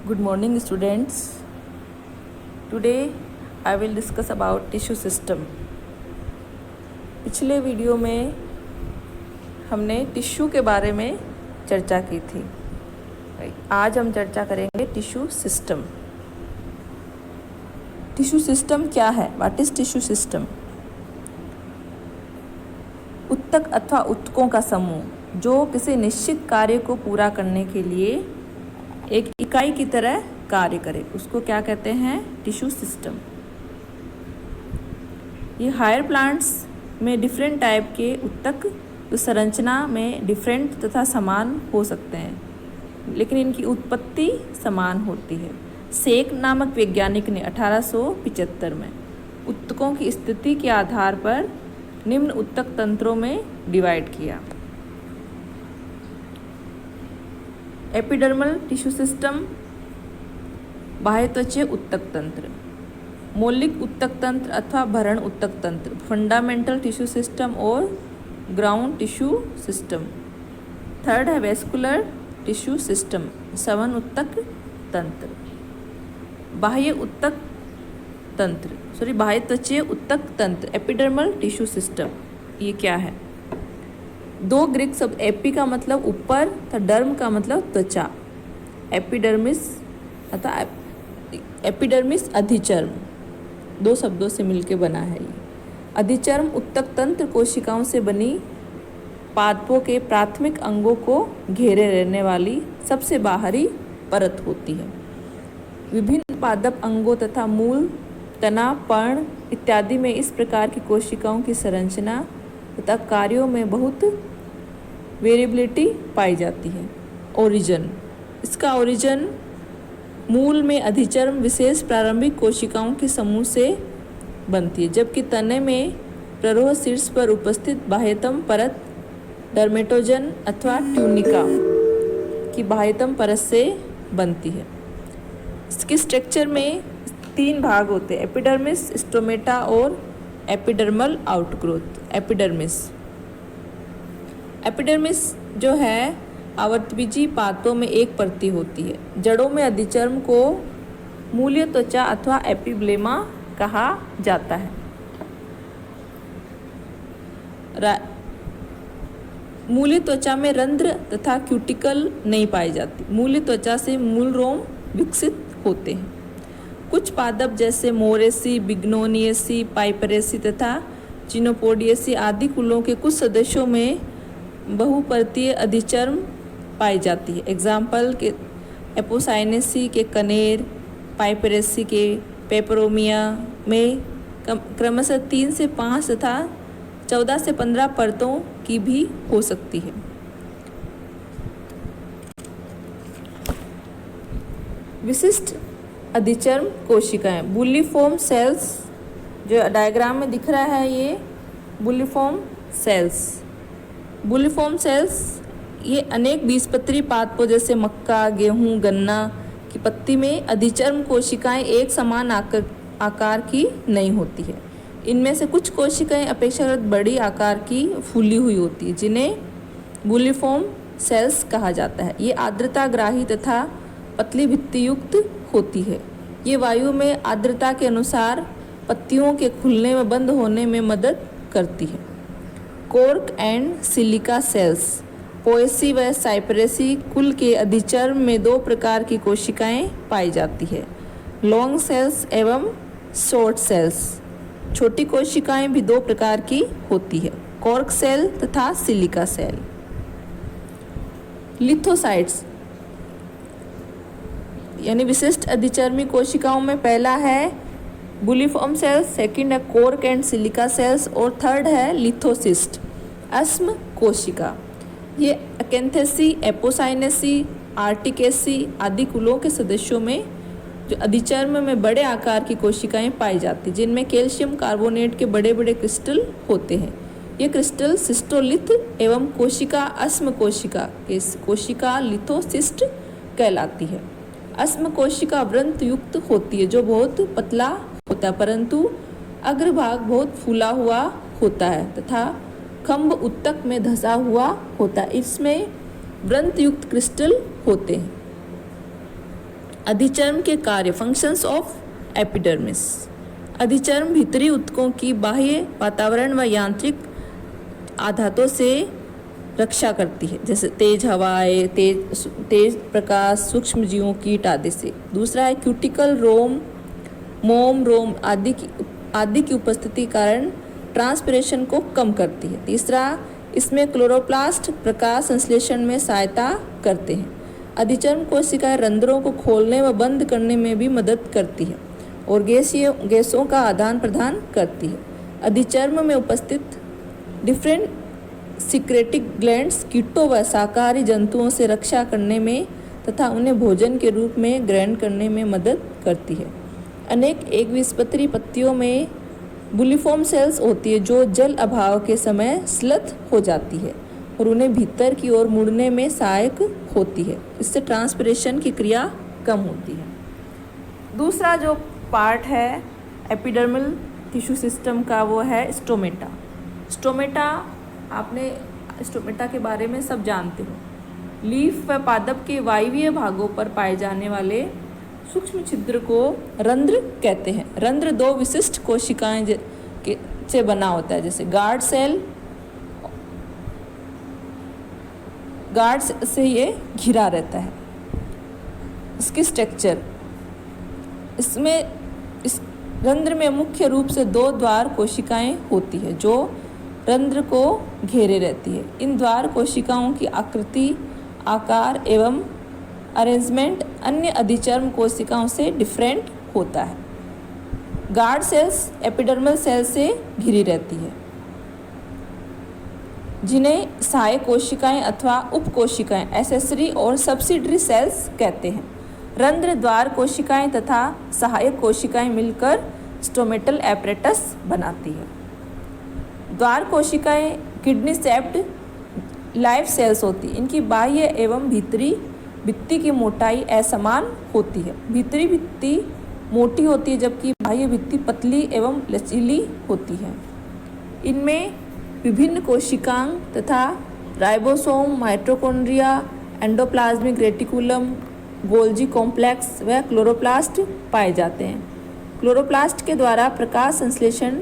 Good morning students. Today I will discuss about tissue system. पिछले video में हमने tissue के बारे में चर्चा की थी। आज हम चर्चा करेंगे टिश्यू सिस्टम। टिश्यू सिस्टम क्या है? What is tissue system? उत्तक अथवा उत्तकों का समूह जो किसी निश्चित कार्य को पूरा करने के लिए एक इकाई की तरह कार्य करे, उसको क्या कहते हैं? Tissue system. ये हायर प्लांट्स में डिफरेंट टाइप के उत्तक जो संरचना में डिफरेंट तथा समान हो सकते हैं, लेकिन इनकी उत्पत्ति समान होती है। सेक नामक वैज्ञानिक ने 1875 में उत्तकों की स्थिति के आधार पर निम्न उत्तक तंत्रों में डिवाइड किया। एपिडर्मल टिश्यू सिस्टम, बाह्य त्वचीय उत्तक तंत्र, मौलिक उत्तक तंत्र अथवा भरण उत्तक तंत्र, फंडामेंटल टिश्यू सिस्टम और ग्राउंड टिश्यू सिस्टम। थर्ड है वेस्कुलर टिश्यू सिस्टम, सवन उत्तक तंत्र। बाह्य उत्तक तंत्र बाह्य त्वचीय उत्तक तंत्र, एपिडर्मल टिश्यू सिस्टम, ये क्या है? दो ग्रीक शब्द, एपी का मतलब ऊपर तथा डर्म का मतलब त्वचा। एपिडर्मिस अथवा एपिडर्मिस अधिचर्म, दो शब्दों से मिलकर बना है ये। अधिचर्म उत्तक तंत्र कोशिकाओं से बनी पादपों के प्राथमिक अंगों को घेरे रहने वाली सबसे बाहरी परत होती है। विभिन्न पादप अंगों तथा मूल, तना, पर्ण इत्यादि में इस प्रकार की कोशिकाओं की संरचना तथा कार्यों में बहुत वेरिएबिलिटी पाई जाती है। ओरिजिन, इसका ओरिजिन मूल में अधिचर्म विशेष प्रारंभिक कोशिकाओं के समूह से बनती है, जबकि तने में प्ररोह शीर्ष पर उपस्थित बाह्यतम परत डर्मेटोजन अथवा ट्यूनिका की बाह्यतम परत से बनती है। इसके स्ट्रक्चर में तीन भाग होते हैं, एपिडर्मिस, स्टोमेटा और एपिडर्मल आउटग्रोथ। एपिडर्मिस जो है आवृतबीजी पादपों में एक परती होती है। जड़ों में अधिचर्म को मूलीय त्वचा अथवा एपिब्लेमा कहा जाता है। मूलीय त्वचा में रंध्र तथा क्यूटिकल नहीं पाई जाती। मूलीय त्वचा से मूल रोम विकसित होते हैं। कुछ पादप जैसे मोरेसी, बिग्नोनियेसी, पाइपरेसी तथा चिनोपोडियेसी आदि कुलों के कुछ सदस्यों में बहुपर्तीय अधिचर्म पाई जाती है। एग्जाम्पल के एपोसाइनेसी के कनेर, पाइपरेसी के पेपरोमिया में क्रमशः 3 से 5 तथा 14 से 15 परतों की भी हो सकती है। विशिष्ट अधिचर्म कोशिकाएं, बुल्लीफॉर्म सेल्स, जो डायग्राम में दिख रहा है ये बुल्लीफॉर्म सेल्स। बुल्लीफॉर्म सेल्स ये अनेक बीजपत्री पादपों जैसे मक्का, गेहूं, गन्ना की पत्ती में अधिचर्म कोशिकाएं एक समान आकार की नहीं होती है। इनमें से कुछ कोशिकाएं अपेक्षाकृत बड़ी आकार की फूली हुई होती है, जिन्हें बुल्लीफॉर्म सेल्स कहा जाता है। ये आर्द्रताग्राही तथा पतली भित्ति युक्त होती है। ये वायु में आर्द्रता के अनुसार पत्तियों के खुलने व बंद होने में मदद करती है। Cork and silica cells, Poaceae व साइपरेसी कुल के अधिचर्म में दो प्रकार की कोशिकाएं पाई जाती है, लॉन्ग सेल्स एवं शॉर्ट सेल्स। छोटी कोशिकाएं भी दो प्रकार की होती है, कॉर्क सेल तथा सिलिका सेल। लिथोसाइट्स यानी विशिष्ट अधिचर्मी कोशिकाओं में पहला है बुलिफॉर्म सेल्स, सेकंड है कॉर्क एंड सिलिका सेल्स और थर्ड है लिथोसिस्ट, अस्म कोशिका। ये अकेंथेसी, एपोसाइनेसी, आर्टिकेसी आदि कुलों के सदस्यों में जो अधिचर्म में बड़े आकार की कोशिकाएं पाई जाती, जिनमें कैल्शियम कार्बोनेट के बड़े बड़े क्रिस्टल होते हैं। ये क्रिस्टल सिस्टोलिथ एवं कोशिका अस्म कोशिका लिथोसिस्ट कहलाती है। अस्म कोशिका वृंत युक्त होती है, जो बहुत पतला होता है परंतु अग्रभाग बहुत फूला हुआ होता है तथा खंभ उत्तक में धंसा हुआ होता है। इसमें वृंत युक्त क्रिस्टल होते हैं। अधिचर्म के कार्य, फंक्शंस ऑफ एपिडर्मिस। अधिचर्म भीतरी ऊतकों की बाह्य वातावरण व यांत्रिक आघातों से रक्षा करती है, जैसे तेज हवाएं, तेज प्रकाश, सूक्ष्म जीवों, कीट आदि से। दूसरा है क्यूटिकल, रोम, मोम, रोम आदि की उपस्थिति कारण ट्रांसपिरेशन को कम करती है। तीसरा, इसमें क्लोरोप्लास्ट प्रकाश संश्लेषण में सहायता करते हैं। अधिचर्म कोशिकाएं रंध्रों को खोलने व बंद करने में भी मदद करती है और गैसों का आदान प्रदान करती है। अधिचर्म में उपस्थित डिफरेंट सिक्रेटिक ग्लैंड्स कीटों व शाकाहारी जंतुओं से रक्षा करने में तथा उन्हें भोजन के रूप में ग्रहण करने में मदद करती है। अनेक एकबीजपत्री पत्तियों में बुलिफॉर्म सेल्स होती है जो जल अभाव के समय स्लथ हो जाती है और उन्हें भीतर की ओर मुड़ने में सहायक होती है। इससे ट्रांसपिरेशन की क्रिया कम होती है। दूसरा जो पार्ट है एपिडर्मल टिश्यू सिस्टम का वो है स्टोमेटा। स्टोमेटा, आपने स्टोमेटा के बारे में सब जानते हो। लीफ व पादप के वायवीय भागों पर पाए जाने वाले सूक्ष्म छिद्र को रंध्र कहते हैं। रंध्र दो विशिष्ट कोशिकाएं से बना होता है, जैसे गार्ड से ये घिरा रहता है। इसकी स्ट्रक्चर, इस रंध्र में मुख्य रूप से दो द्वार कोशिकाएं होती है जो रंध्र को घेरे रहती है। इन द्वार कोशिकाओं की आकृति, आकार एवं अरेंजमेंट अन्य अधिचर्म कोशिकाओं से डिफरेंट होता है। गार्ड सेल्स एपिडर्मल सेल से घिरी रहती है, जिन्हें सहायक कोशिकाएं अथवा उपकोशिकाएं, एसेसरी और सब्सिडरी सेल्स कहते हैं। रंध्र, द्वार कोशिकाएं तथा सहायक कोशिकाएं मिलकर स्टोमेटल एपरेटस बनाती है। द्वार कोशिकाएं किडनी शेप्ड लाइव सेल्स होती है। इनकी बाह्य एवं भीतरी भित्ति की मोटाई असमान होती है। भीतरी भित्ति मोटी होती है जबकि बाह्य भित्ति पतली एवं लचीली होती है। इनमें विभिन्न कोशिकांग तथा ribosome, mitochondria, endoplasmic reticulum, Golgi complex व क्लोरोप्लास्ट पाए जाते हैं। क्लोरोप्लास्ट के द्वारा प्रकाश संश्लेषण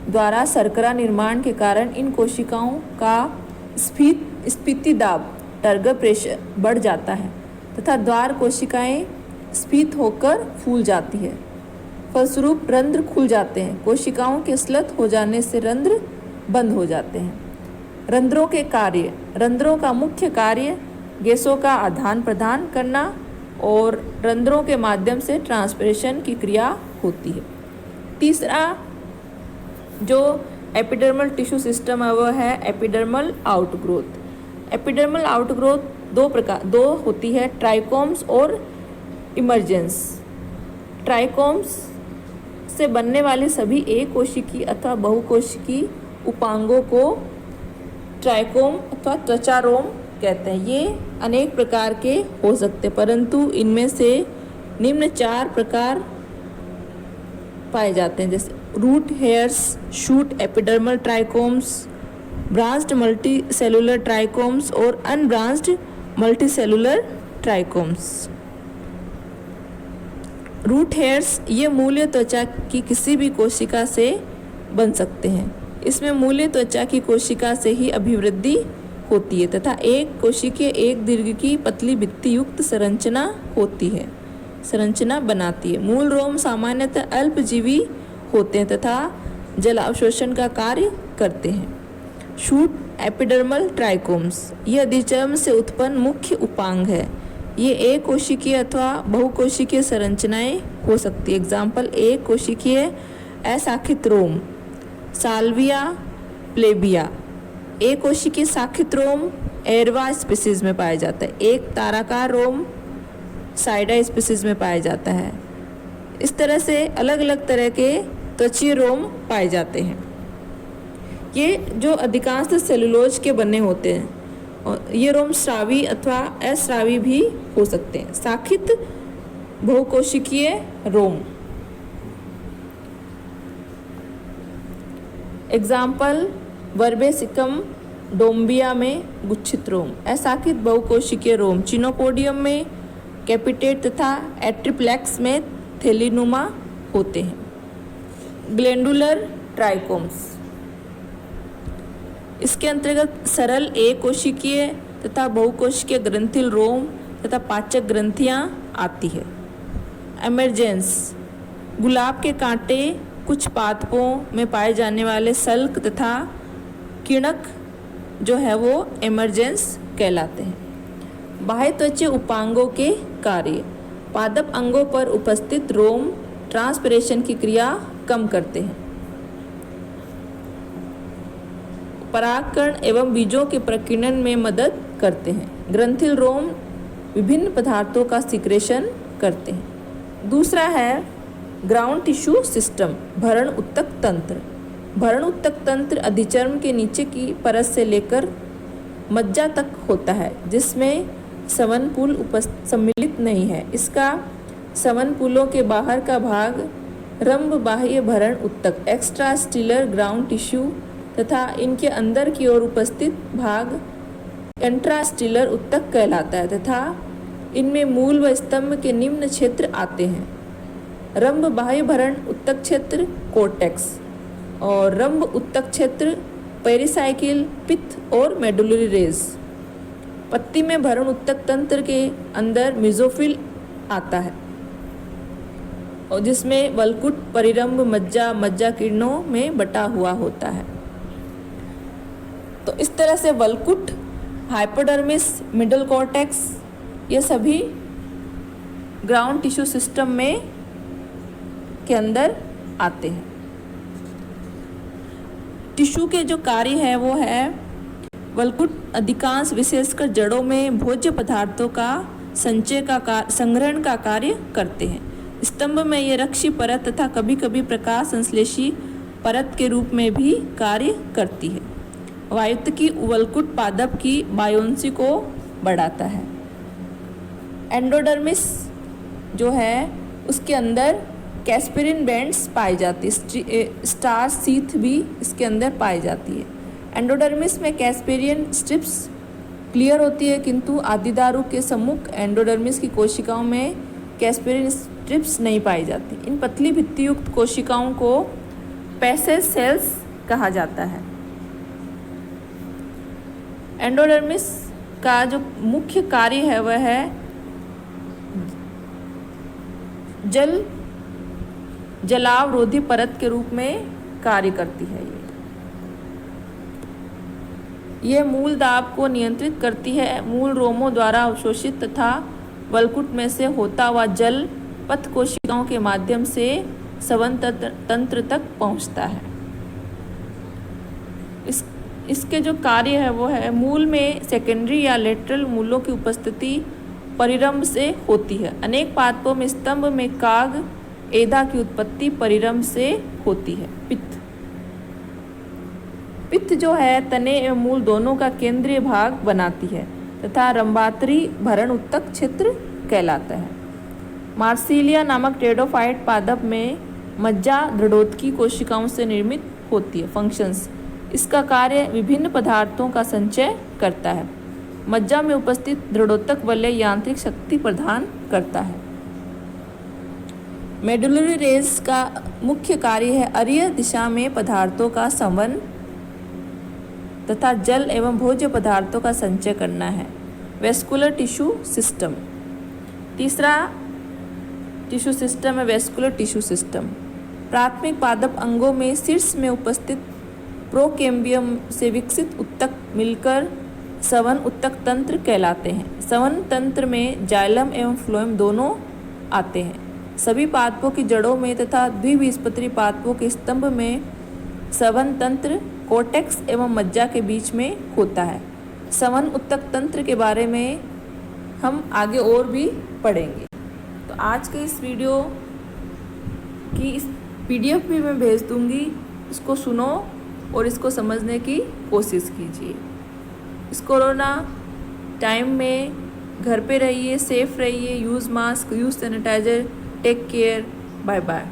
द्वारा शर्करा निर्माण के कारण इन कोशिकाओं का स्फीति दाब, टर्गर प्रेशर बढ़ जाता है तथा द्वार कोशिकाएं स्फीत होकर फूल जाती है। फलस्वरूप रंध्र खुल जाते हैं। कोशिकाओं के स्लथ हो जाने से रंध्र बंद हो जाते हैं। रंध्रों के कार्य, रंध्रों का मुख्य कार्य गैसों का आदान प्रदान करना और रंध्रों के माध्यम से ट्रांसपिरेशन की क्रिया होती है। तीसरा जो एपिडर्मल टिश्यू सिस्टम है वह है एपिडर्मल आउटग्रोथ। एपिडर्मल आउटग्रोथ दो होती है, ट्राइकोम्स और इमर्जेंस। ट्राइकोम्स से बनने वाली सभी एक कोशिकी अथवा बहुकोशिकी उपांगों को ट्राइकोम अथवा त्वचारोम कहते हैं। ये अनेक प्रकार के हो सकते हैं, परंतु इनमें से निम्न 4 प्रकार पाए जाते हैं, जैसे root hairs, shoot epidermal trichomes, branched multi cellular trichomes और unbranched multi cellular trichomes. Root hairs ये मूल्य त्वचा की किसी भी कोशिका से बन सकते हैं। इसमें मूल्य त्वचा की कोशिका से ही अभिवृद्धि होती है तथा एक कोशिकीय एक दीर्घ की पतली भित्ति युक्त संरचना बनाती है। मूल रोम सामान्यतः अल्पजीवी होते हैं तथा जल अवशोषण का कार्य करते हैं। शूट एपिडर्मल ट्राइकोम्स ये अधिचर्म से उत्पन्न मुख्य उपांग है। ये एक कोशिकीय अथवा बहुकोशिकीय संरचनाएं हो सकती है। एग्जाम्पल, एक कोशिकीय अशाखित रोम, साल्विया प्लेबिया। एक कोशिकीय शाखित रोम एरवा स्पीसीज में पाया जाता है। एक ताराकार रोम साइडा स्पीसीज में पाया जाता है। इस तरह से अलग अलग तरह के त्वचीय रोम पाए जाते हैं। ये जो अधिकांश सेलुलोज के बने होते हैं और ये रोम स्रावी अथवा अस्रावी भी हो सकते हैं। शाखित बहुकोशिकीय रोम, एग्जाम्पल वर्बेसिकम डोम्बिया में गुच्छित रोम। अशाखित बहुकोशिकीय रोम चिनोपोडियम में, कैपिटेट तथा एट्रिप्लेक्स में थैलीनुमा होते हैं। ग्लैंडुलर ट्राइकोम्स, इसके अंतर्गत सरल एक कोशिकीय तथा बहुकोशिकीय ग्रंथिल रोम तथा पाचक ग्रंथियां आती है। एमरजेंस, गुलाब के कांटे कुछ पादपों में पाए जाने वाले सल्क तथा किणक जो है वो एमरजेंस कहलाते हैं। बाह्य त्वचा उपांगों के कार्य, पादप अंगों पर उपस्थित रोम ट्रांसपिरेशन की क्रिया कम करते हैं। परागकण एवं बीजों के प्रकीर्णन में मदद करते हैं। ग्रंथिल रोम विभिन्न पदार्थों का सिक्रेशन करते हैं। दूसरा है ग्राउंड टिश्यू सिस्टम, भरण ऊतक तंत्र। भरण ऊतक तंत्र अधिचर्म के नीचे की परत से लेकर मज्जा तक होता है, जिसमें संवनपुल सम्मिलित नहीं है। इसका संवनपुलों के बाहर का भाग रंभ बाह्य भरण ऊतक एक्स्ट्रास्टिलर ग्राउंड टिश्यू तथा इनके अंदर की ओर उपस्थित भाग इंट्रास्टिलर ऊतक कहलाता है तथा इनमें मूल व स्तंभ के निम्न क्षेत्र आते हैं। रंभ बाह्य भरण ऊतक क्षेत्र कोर्टेक्स और रंभ ऊतक क्षेत्र पेरिसाइकिल, पित्त और मेडुलरी रेज। पत्ती में भरण ऊतक तंत्र के अंदर मेसोफिल आता है और जिसमें वलकुट परिरंभ मज्जा किरणों में बटा हुआ होता है। तो इस तरह से वलकुट, हाइपोडर्मिस, मिडल कॉर्टेक्स ये सभी ग्राउंड टिश्यू सिस्टम में के अंदर आते हैं। टिश्यू के जो कार्य है वो है वलकुट अधिकांश विशेषकर जड़ों में भोज्य पदार्थों का संग्रहण का कार्य करते हैं। स्तंभ में ये रक्षी परत तथा कभी कभी प्रकाश संश्लेषी परत के रूप में भी कार्य करती है। वायुत्की वलकुट पादप की बायोंसी को बढ़ाता है। एंडोडर्मिस जो है उसके अंदर कैस्पेरिन बैंड्स पाई जाती है, स्टार सीथ भी इसके अंदर पाई जाती है। एंडोडर्मिस में कैस्पेरियन स्ट्रिप्स क्लियर होती है, किंतु आदिदारू के सम्मुख एंडोडर्मिस की कोशिकाओं में कैस्पेरिन स्ट्रिप्स नहीं पाई जाती। इन पतली भित्तियुक्त कोशिकाओं को पैसेज सेल्स कहा जाता है। एंडोडर्मिस का जो मुख्य कार्य है वह है जलावरोधी परत के रूप में कार्य करती है। ये मूल दाब को नियंत्रित करती है। मूल रोमों द्वारा अवशोषित तथा वलकुट में से होता हुआ जल पथ कोशिकाओं के माध्यम से संवहन तंत्र तक पहुंचता है। इसके जो कार्य है वो है मूल में सेकेंडरी या लेटरल मूलों की उपस्थिति परिरंभ से होती है। अनेक पादपों में स्तंभ में काग एधा की उत्पत्ति परिरंभ से होती है। पित्त जो है तने एवं मूल दोनों का केंद्रीय भाग बनाती है तथा रंभात्री भरण ऊतक क्षेत्र कहलाता है। मार्सिलिया नामक टेडोफाइट पादप में मज्जा दृढ़ोत्की कोशिकाओं से निर्मित होती है। फंक्शंस, इसका कार्य विभिन्न पदार्थों का संचय करता है। मज्जा में उपस्थित दृढ़ोत्तक वलय यांत्रिक शक्ति प्रदान करता है। मेडुलरी रेज का मुख्य कार्य है अरीय दिशा में पदार्थों का संवहन तथा जल एवं भोज्य पदार्थों का संचय करना है। वेस्कुलर टिश्यू सिस्टम, तीसरा टिश्यू सिस्टम है वेस्कुलर टिश्यू सिस्टम। प्राथमिक पादप अंगों में शीर्ष में उपस्थित प्रोकेम्बियम से विकसित ऊतक मिलकर संवहन ऊतक तंत्र कहलाते हैं। संवहन तंत्र में जाइलम एवं फ्लोएम दोनों आते हैं। सभी पादपों की जड़ों में तथा द्विबीजपत्री पादपों के स्तंभ में संवहन तंत्र कोर्टेक्स एवं मज्जा के बीच में होता है। संवहन ऊतक तंत्र के बारे में हम आगे और भी पढ़ेंगे। तो आज के इस वीडियो की इस PDF भी मैं भेज दूँगी, इसको सुनो और इसको समझने की कोशिश कीजिए। इस कोरोना टाइम में घर पे रहिए, सेफ रहिए, use mask, use sanitiser, take care, bye bye.